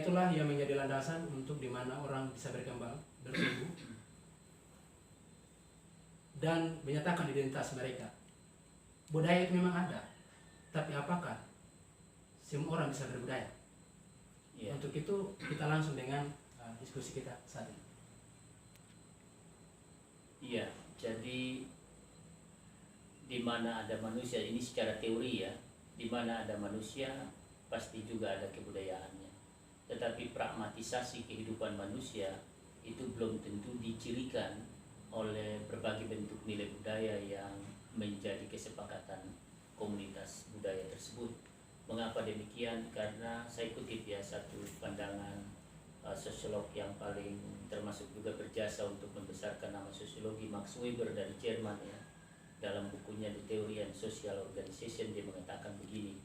itulah yang menjadi landasan untuk dimana orang bisa berkembang, bertumbuh, dan menyatakan identitas mereka. Budaya itu memang ada, tapi apakah semua orang bisa berbudaya? Untuk itu kita langsung dengan diskusi kita saat ini. Iya, jadi di mana ada manusia, ini secara teori ya, di mana ada manusia pasti juga ada kebudayaannya. Tetapi pragmatisasi kehidupan manusia itu belum tentu dicirikan oleh berbagai bentuk nilai budaya yang menjadi kesepakatan komunitas budaya tersebut. Mengapa demikian? Karena saya kutip ya satu pandangan sosiolog yang paling termasuk juga berjasa untuk membesarkan nama sosiologi, Max Weber dari Jerman ya. Dalam bukunya The Theory and Social Organization dia mengatakan begini,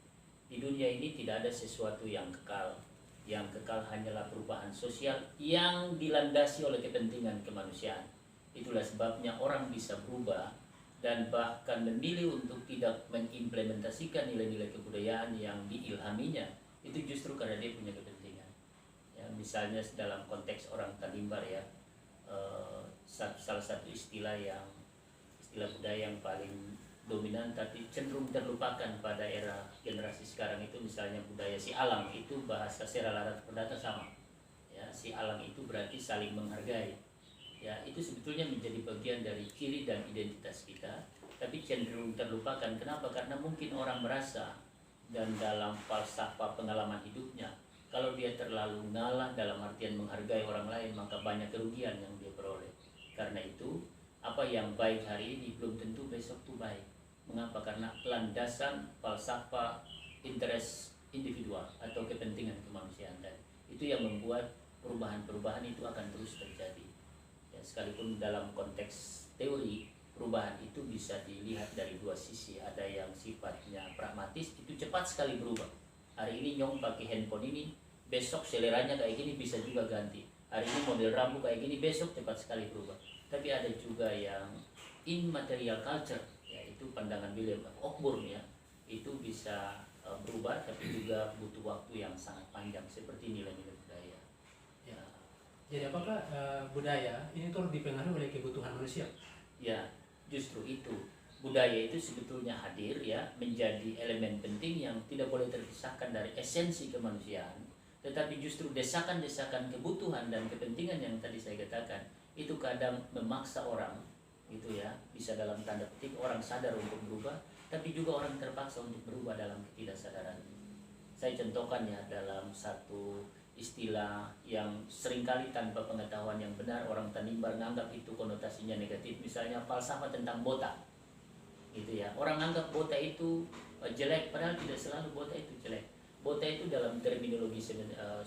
di dunia ini tidak ada sesuatu yang kekal. Yang kekal hanyalah perubahan sosial yang dilandasi oleh kepentingan kemanusiaan. Itulah sebabnya orang bisa berubah dan bahkan memilih untuk tidak mengimplementasikan nilai-nilai kebudayaan yang diilhaminya. Itu justru karena dia punya kepentingan. Ya, misalnya dalam konteks orang Tanimbar ya, salah satu istilah budaya yang paling dominan tapi cenderung terlupakan pada era generasi sekarang itu misalnya budaya si alam, itu bahasa Sierra Larat Perdata sama ya, si alam itu berarti saling menghargai ya, itu sebetulnya menjadi bagian dari ciri dan identitas kita tapi cenderung terlupakan. Kenapa? Karena mungkin orang merasa dan dalam falsafah pengalaman hidupnya kalau dia terlalu ngalah dalam artian menghargai orang lain maka banyak kerugian yang dia peroleh. Karena itu apa yang baik hari ini belum tentu besok itu baik. Mengapa? Karena landasan falsafah interest individual atau kepentingan kemanusiaan dan itu yang membuat perubahan-perubahan itu akan terus terjadi. Ya, sekalipun dalam konteks teori perubahan itu bisa dilihat dari dua sisi. Ada yang sifatnya pragmatis, itu cepat sekali berubah. Hari ini Nyong pakai handphone ini, besok seleranya kayak gini bisa juga ganti. Hari ini model rambut kayak gini, besok cepat sekali berubah. Tapi ada juga yang immaterial culture, yaitu pandangan William Cockburn ya, itu bisa berubah tapi juga butuh waktu yang sangat panjang seperti nilai-nilai budaya. Ya. Jadi apakah budaya ini turut dipengaruhi oleh kebutuhan manusia? Ya, justru itu. Budaya itu sebetulnya hadir ya menjadi elemen penting yang tidak boleh terpisahkan dari esensi kemanusiaan. Tetapi justru desakan-desakan kebutuhan dan kepentingan yang tadi saya katakan itu kadang memaksa orang gitu ya, bisa dalam tanda petik orang sadar untuk berubah tapi juga orang terpaksa untuk berubah dalam ketidaksadaran. Saya contohkan ya dalam satu istilah yang seringkali tanpa pengetahuan yang benar orang Tanimbar menganggap itu konotasinya negatif, misalnya falsafah tentang botak gitu ya. Orang anggap botak itu jelek padahal tidak selalu botak itu jelek. Botak itu dalam terminologi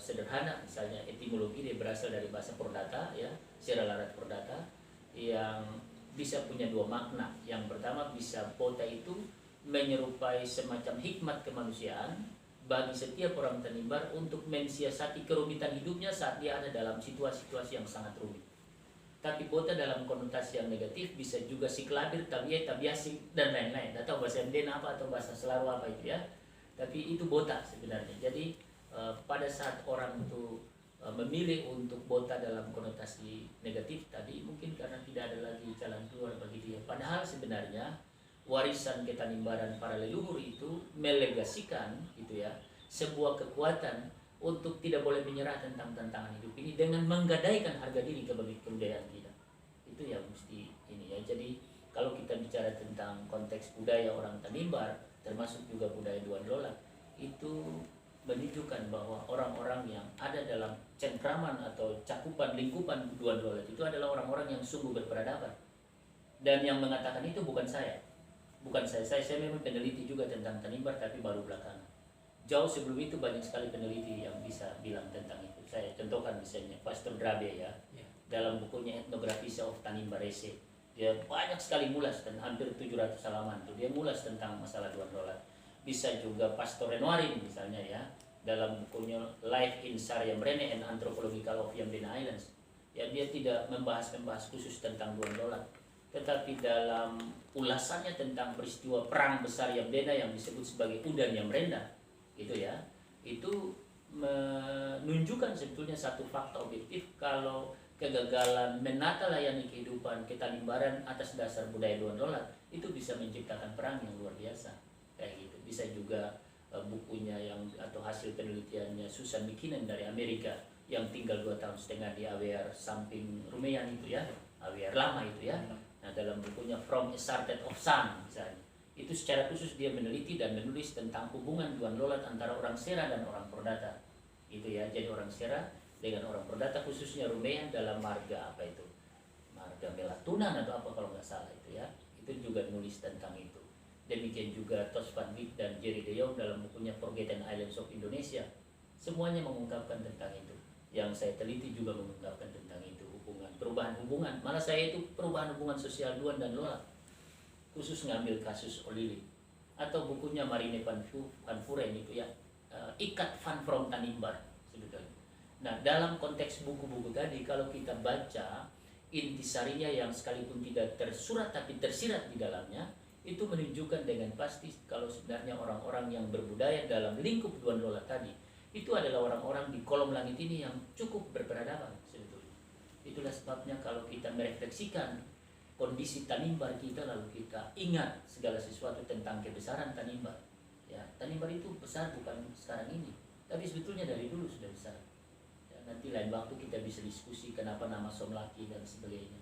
sederhana, misalnya etimologi dia berasal dari bahasa Perdata ya, Sierra Larat Perdata, yang bisa punya dua makna. Yang pertama bisa botak itu menyerupai semacam hikmat kemanusiaan bagi setiap orang Tanimbar untuk mensiasati kerumitan hidupnya saat dia ada dalam situasi-situasi yang sangat rumit. Tapi botak dalam konotasi yang negatif bisa juga siklabir, tabiasi dan lain-lain. Atau bahasa Mden apa atau bahasa Selaru apa itu ya. Tapi itu botak sebenarnya. Jadi pada saat orang itu memilih untuk botak dalam konotasi negatif tadi mungkin karena tidak ada lagi jalan keluar bagi dia. Padahal sebenarnya warisan ketanimbaran para leluhur itu melegasikan gitu ya sebuah kekuatan untuk tidak boleh menyerah tentang tantangan hidup ini dengan menggadaikan harga diri bagi kebudayaan kita. Itu yang mesti ini ya. Jadi kalau kita bicara tentang konteks budaya orang Tanimbar termasuk juga budaya Duan Lolat itu menunjukkan bahwa orang-orang yang ada dalam cengkraman atau cakupan lingkupan Duan Lolat itu adalah orang-orang yang sungguh berperadaban. Dan yang mengatakan itu bukan saya. Saya memang peneliti juga tentang Tanimbar tapi baru belakangan. Jauh sebelum itu banyak sekali peneliti yang bisa bilang tentang itu. Saya contohkan misalnya Pastor Drabe ya. Dalam bukunya Ethnography of Tanimbar Essay, dia banyak sekali mulas dan hampir 700 halaman tuh dia mulas tentang masalah Duan Lolat. Bisa juga Pastor Renoirin misalnya ya dalam bukunya Life in Sariam Rene and Anthropological of Yamdena Islands ya, dia tidak membahas khusus tentang Duan Lolat tetapi dalam ulasannya tentang peristiwa perang besar Yamdena yang disebut sebagai Udan Yamrenda gitu ya, itu menunjukkan sebetulnya satu fakta objektif kalau kegagalan menata layani kehidupan ketanimbaran atas dasar budaya Duan Lolat itu bisa menciptakan perang yang luar biasa kayak gitu. Bisa juga bukunya yang atau hasil penelitiannya Susan McKinnon dari Amerika yang tinggal 2,5 tahun di AWR samping Rumean itu ya, AWR lama itu ya. Nah, dalam bukunya From a Sartet of Sun misalnya, itu secara khusus dia meneliti dan menulis tentang hubungan Duan Lolat antara orang Sera dan orang Pordata itu ya. Jadi orang Sera dengan orang Pordata khususnya Rumean dalam marga apa itu, marga Melatunan atau apa kalau nggak salah itu ya, itu juga nulis tentang itu. Demikian juga Tos van Wyk dan Jerry de Jong dalam bukunya Forgotten Islands of Indonesia, semuanya mengungkapkan tentang itu. Yang saya teliti juga mengungkapkan tentang itu, hubungan, perubahan hubungan. Malah saya itu perubahan hubungan sosial Duan dan Lolat, khusus ngambil kasus Olili. Atau bukunya Marine van Vuren itu ya, Ikat Van from Tanimbar sebetulnya. Nah, dalam konteks buku-buku tadi, kalau kita baca intisarinya yang sekalipun tidak tersurat tapi tersirat di dalamnya, itu menunjukkan dengan pasti kalau sebenarnya orang-orang yang berbudaya dalam lingkup Duan Lolat tadi, itu adalah orang-orang di kolom langit ini yang cukup berperadaban sebetulnya. Itulah sebabnya kalau kita merefleksikan kondisi Tanimbar kita, lalu kita ingat segala sesuatu tentang kebesaran Tanimbar. Ya, Tanimbar itu besar bukan sekarang ini, tapi sebetulnya dari dulu sudah besar. Nanti lain waktu kita bisa diskusi kenapa nama Somlaki dan sebagainya.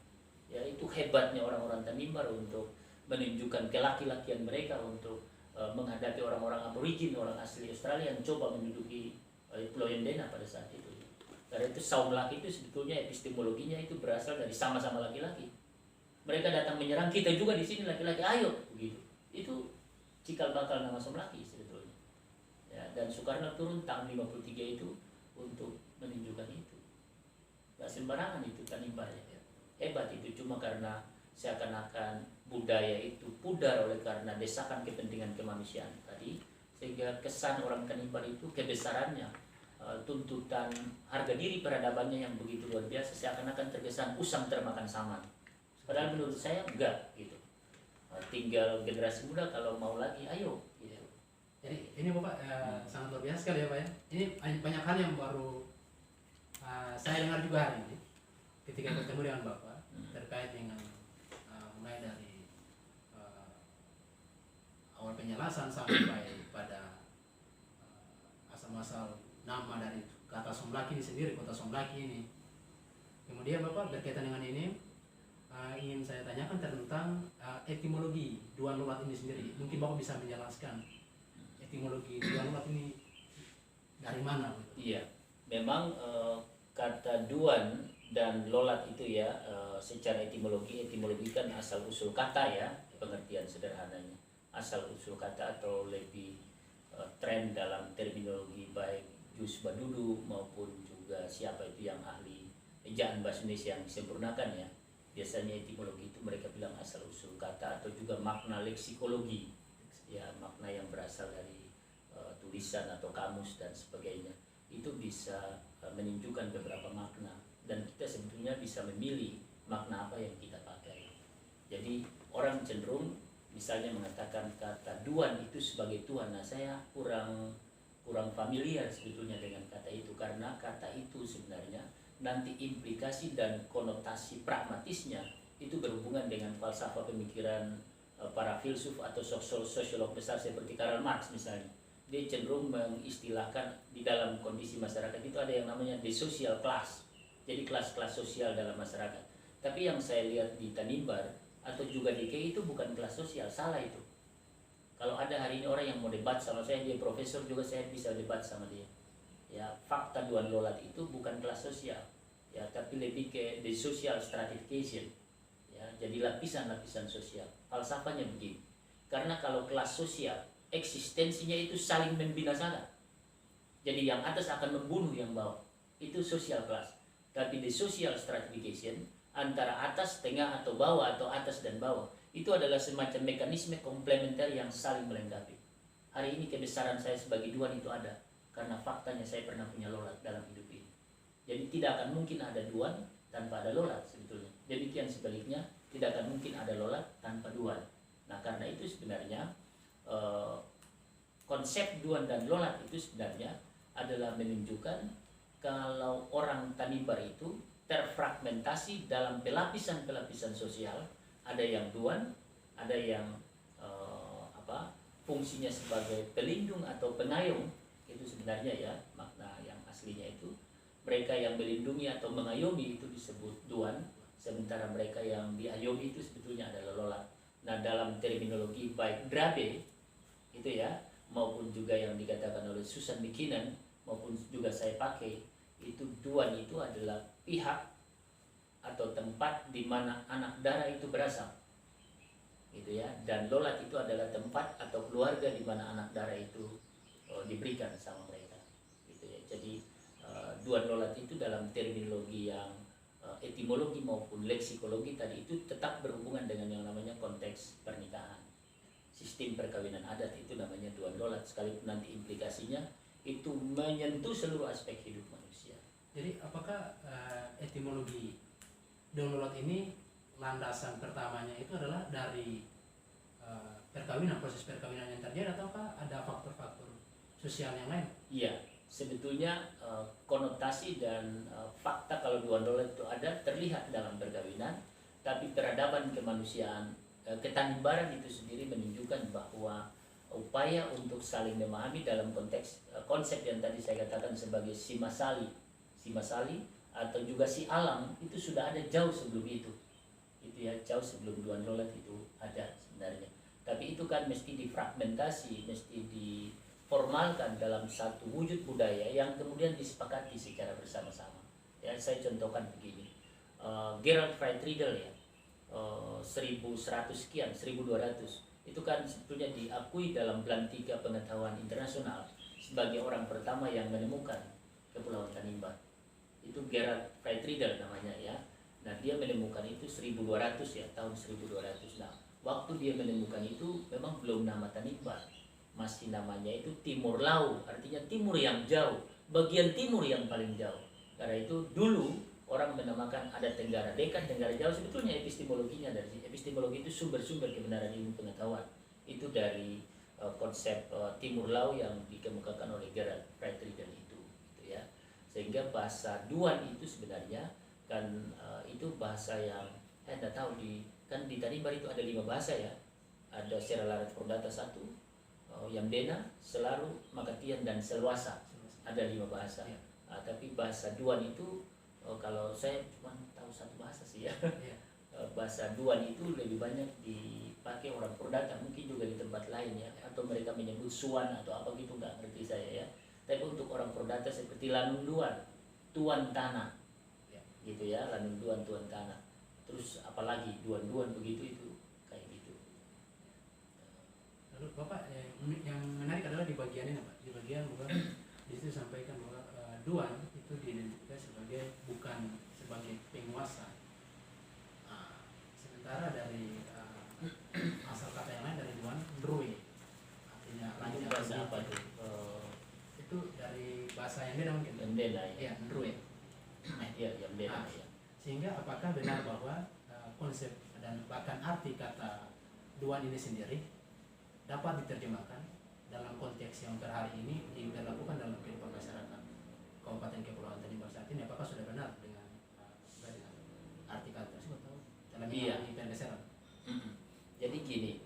Ya, itu hebatnya orang-orang Tanimbar untuk menunjukkan kelaki-lakian mereka untuk menghadapi orang-orang aborigin, orang asli Australia yang coba menduduki Pulau Yendena pada saat itu. Karena itu Somlaki itu sebetulnya epistemologinya itu berasal dari sama-sama laki-laki. Mereka datang menyerang kita juga di sini laki-laki, ayo begitu. Itu cikal bakal nama Somlaki sebetulnya. Ya, dan Soekarno turun tahun 53 itu untuk menunjukkan itu. Gak sembarangan itu Tanimbar ya. Hebat itu, cuma karena seakan-akan budaya itu pudar oleh karena desakan kepentingan kemanusiaan tadi, sehingga kesan orang Tanimbar itu kebesarannya, tuntutan harga diri peradabannya yang begitu luar biasa, seakan-akan terkesan usang termakan saman. Padahal menurut saya enggak gitu. Tinggal generasi muda kalau mau lagi ayo gitu. Jadi ini Bapak sangat luar biasa sekali ya Pak ya. Ini banyak hal yang baru saya dengar juga hari ini ketika bertemu dengan Bapak terkait dengan mulai dari awal penjelasan sampai pada asal-asal nama dari kata Somlaki ini sendiri, kota Somlaki ini. Kemudian Bapak berkaitan dengan ini ingin saya tanyakan tentang etimologi Duan Lolat ini sendiri. Mungkin Bapak bisa menjelaskan etimologi Duan Lolat ini dari mana? Iya, memang kata Duan dan Lolat itu ya, secara etimologi kan asal usul kata ya, pengertian sederhananya asal usul kata, atau lebih tren dalam terminologi baik Jus Badudu maupun juga siapa itu yang ahli ejaan bahasa Indonesia yang disempurnakan ya, biasanya etimologi itu mereka bilang asal usul kata atau juga makna leksikologi ya, makna yang berasal dari tulisan atau kamus dan sebagainya. Itu bisa menunjukkan beberapa makna dan kita sebetulnya bisa memilih makna apa yang kita pakai. Jadi orang cenderung misalnya mengatakan kata Duan itu sebagai Tuhan. Nah, saya kurang familiar sebetulnya dengan kata itu, karena kata itu sebenarnya nanti implikasi dan konotasi pragmatisnya itu berhubungan dengan falsafah pemikiran para filsuf atau sosiolog besar seperti Karl Marx misalnya. Dia cenderung mengistilahkan di dalam kondisi masyarakat itu ada yang namanya the social class, jadi kelas-kelas sosial dalam masyarakat. Tapi yang saya lihat di Tanimbar atau juga di KI itu bukan kelas sosial, salah itu. Kalau ada hari ini orang yang mau debat sama saya, dia profesor juga, saya bisa debat sama dia. Ya, fakta Duan Lolat itu bukan kelas sosial, ya, tapi lebih ke the social stratification. Ya, jadi lapisan-lapisan sosial. Falsafahnya begini. Karena kalau kelas sosial eksistensinya itu saling membinasakan. Jadi yang atas akan membunuh yang bawah. Itu social class. Tapi the social stratification antara atas, tengah atau bawah atau atas dan bawah itu adalah semacam mekanisme komplementer yang saling melengkapi. Hari ini kebesaran saya sebagai Duan itu ada karena faktanya saya pernah punya Lolat dalam hidup ini. Jadi tidak akan mungkin ada Duan tanpa ada Lolat sebetulnya. Demikian sebaliknya, tidak akan mungkin ada Lolat tanpa Duan. Nah, karena itu sebenarnya konsep Duan dan Lolat itu sebenarnya adalah menunjukkan kalau orang Tanimbar itu terfragmentasi dalam pelapisan-pelapisan sosial. Ada yang duan, ada yang fungsinya sebagai pelindung atau pengayom. Itu sebenarnya ya makna yang aslinya itu. Mereka yang melindungi atau mengayomi itu disebut duan, sementara mereka yang diayomi itu sebetulnya adalah lolat. Nah, dalam terminologi baik Drabe itu ya, maupun juga yang dikatakan oleh Susan McKinnon, maupun juga saya pakai, itu duan itu adalah pihak atau tempat di mana anak darah itu berasal, gitu ya. Dan lolat itu adalah tempat atau keluarga di mana anak darah itu diberikan sama mereka, gitu ya. Jadi duan lolat itu dalam terminologi yang etimologi maupun leksikologi tadi itu tetap berhubungan dengan yang namanya konteks pernikahan. Sistem perkawinan adat itu namanya duan lolat, sekalipun nanti implikasinya itu menyentuh seluruh aspek hidup manusia. Jadi apakah etimologi duan lolat ini landasan pertamanya itu adalah dari perkawinan, proses perkawinan yang terjadi, ataukah ada faktor-faktor sosial yang lain? Iya, sebetulnya konotasi dan fakta kalau duan lolat itu ada terlihat dalam perkawinan, tapi peradaban kemanusiaan ketanimbaran itu sendiri menunjukkan bahwa upaya untuk saling memahami dalam konteks konsep yang tadi saya katakan sebagai simasali atau juga si alam itu sudah ada jauh sebelum itu ya, jauh sebelum duan lolat itu ada sebenarnya. Tapi itu kan mesti difragmentasi, mesti diformalkan dalam satu wujud budaya yang kemudian disepakati secara bersama-sama. Ya, saya contohkan begini, Gerald Friedrichs ya, 1100 sekian, 1200 itu kan sebetulnya diakui dalam Belantika Pengetahuan Internasional sebagai orang pertama yang menemukan Kepulauan Tanimbar. Itu Gerald Friedrichs namanya ya. Nah, dia menemukan itu 1200 ya, tahun 1200. Nah, waktu dia menemukan itu memang belum nama Tanimbar, masih namanya itu Timur Lau, artinya timur yang jauh, bagian timur yang paling jauh. Karena itu dulu orang menamakan ada Tenggara Dekat, Tenggara Jauh. Sebetulnya epistemologinya dari epistemologi itu sumber-sumber kebenaran ilmu pengetahuan itu dari konsep Timur Lau yang dikemukakan oleh Gerald Friedrich itu gitu ya. Sehingga bahasa duan itu sebenarnya kan itu bahasa yang tidak tahu kan di Tanimbar itu ada 5 bahasa ya. Ada Seralarat Perdata 1, Yamdena, Selaru, Makatian, dan Selwasa. Ada 5 bahasa. Ya. Tapi bahasa duan itu kalau saya cuma tahu 1 bahasa sih ya. Ya. Bahasa duan itu lebih banyak dipakai orang Perdata, mungkin juga di tempat lain ya. Atau mereka menyebut suan atau apa gitu, nggak ngerti saya ya. Tapi untuk orang Perdata seperti Lanun Duan, Tuan Tanah. Gitu ya, Lanun Duan, Tuan Tanah. Terus apalagi duan-duan begitu itu kayak gitu. Lalu Bapak yang menarik adalah di bagian ini Pak, di bagian bahwa di situ sampaikan bahwa duan itu diidentifikasi sebagai bukan sebagai penguasa. Sementara dari asal kata yang lain dari duan drui, artinya Itu bahasa apa tuh? Itu dari bahasa yang beda mungkin. Yang beda ya. Iya, drui. Iya, yang beda ya. Sehingga apakah benar bahwa konsep dan bahkan arti kata duan ini sendiri dapat diterjemahkan dalam konteks yang per hari ini diberlakukan dalam kehidupan masyarakat Kabupaten Kepulauan Tanimbar saat ini? Apakah sudah benar dengan arti kata tersebut dalam pergeseran? Jadi gini,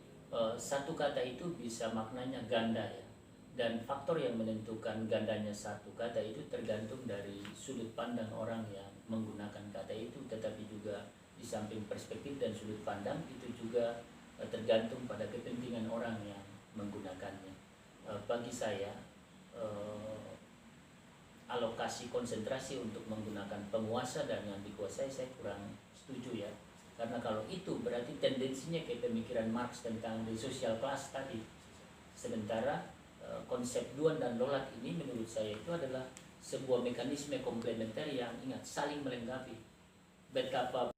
satu kata itu bisa maknanya ganda ya. Dan faktor yang menentukan gandanya satu kata itu tergantung dari sudut pandang orang yang menggunakan kata itu, tetapi juga di samping perspektif dan sudut pandang itu juga tergantung pada kepentingan orang yang menggunakannya. Bagi saya, alokasi konsentrasi untuk menggunakan penguasa dan yang dikuasai saya kurang setuju ya. Karena kalau itu berarti tendensinya ke pemikiran Marx tentang the social class tadi. Sementara konsep duan dan lolat ini menurut saya itu adalah sebuah mekanisme komplementer yang ingat saling melengkapi. Betapa